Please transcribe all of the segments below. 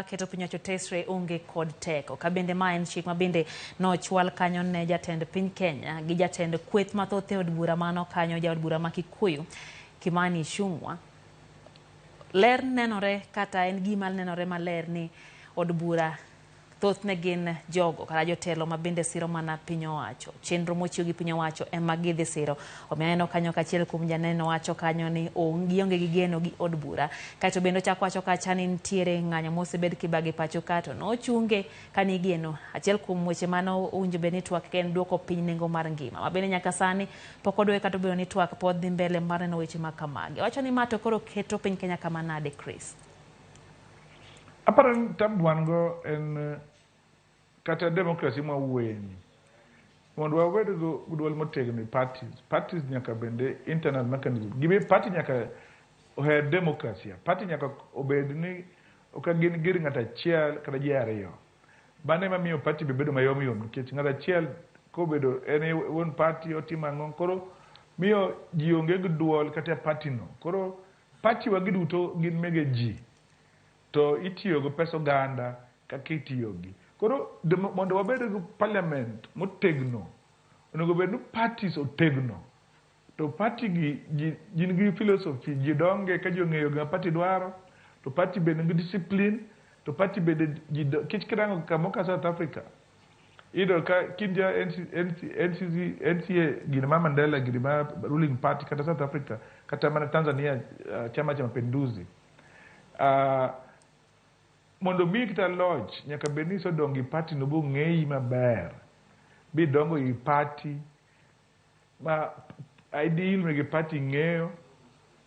Keto piny tesre onge kod teko kabende ma en chik mabende nochwal kanyo ne jatend piny Kenya gi jatend kweth mathoth e od bura mano kanyo ja od bura ma Kikuyu Kimani Ichung'wa. Ler nenore kata en gima nenore maler ni od bura thoth ne gin jogo kata jotelo mabende siro mana piny owacho. Chenro mochiw gi piny owacho ema gidhi siro. Omiyo kanyo kachiel kuom janeno wacho kanyo ni gionge gi geno gi od bura. Kaito bende chako wacho kacha ni nitiere ng'anyo mosebed kibagi pachoka to nochunge kani geno. Achiel kuom weche mano owinjo bed ni twak ken duoko piny nengo mar ngima. Mabende nyaka sani pok odwe kata bedo ni twak pod dhi mbele mar neno weche makamagi. Wacho ni mato koro keto piny Kenya kama nade, Chris? Aparan tabwango en kata democracy ma wueni mondo wabed go duol motegno parties nyaka bende internal mechanism gibe party nyaka oher democracy party nyaka obed ni okagin gir ngata chiel kata ji ariyo bane ma miyo party bedo mayom nikech ngata chiel ko bedo en won party otimo ang'o koro miyo ji onge gi duol kata party no koro party wa giduto gin mege ji to itiyo go pesa oganda kaka itiyogi koro mondo wabed go parliament motegno onego bed ni parties otegno to party gi gin gi philosophy ji donge ka ji ong'eyo gima party dwaro to party bende nigi discipline to party bende kich kirango kamoka South Africa ido ka kinja NCA gina ma Mandela gina ma ruling party kata South Africa kata mana Tanzania chama cha mapinduzi mondo mi kita lodge nyaka beni so dongi party no bo ng'eyi maber bi dongo i party ma ideal mege party ng'eyo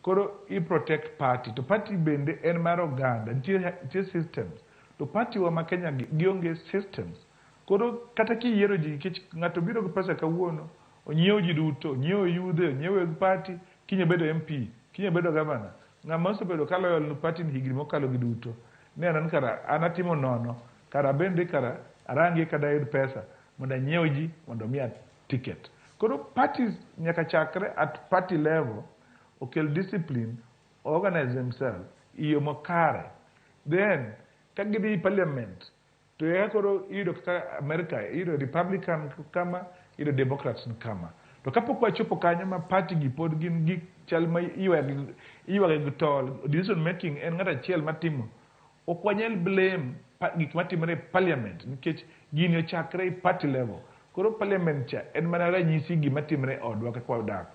koro i protect party to party bende en mar oganda nitie systems to party wa ma Kenya gionge systems koro kata kiyiero ji kich ng'ato biro gi pesa kawuono onyiewo ji duto onyiewo yudhe onyiewo party kinye bedo MP kinye bedo governor ng'ama osebedo kaloyo no party ni higni mokalo gi duto ne anan kara anatimo nono kara bende kara arangi kada yud pesa mondo anyiew ji mondo miya ticket koro parties nyaka chakre at party level okel discipline organize themselves iyo makare then kagidhi parliament to yakoro ido kaka America ido Republican kama ido Democrats kama to kapok wachopo kanyo ma party gi pod gin gi chal ma iwagi gitol decision making en ng'ata chiel matimo ok wanyal blame gik matimore parliament nikech gini ochakre party level koro parliament cha en mana ranyisi gima timore odwa kaka wadak.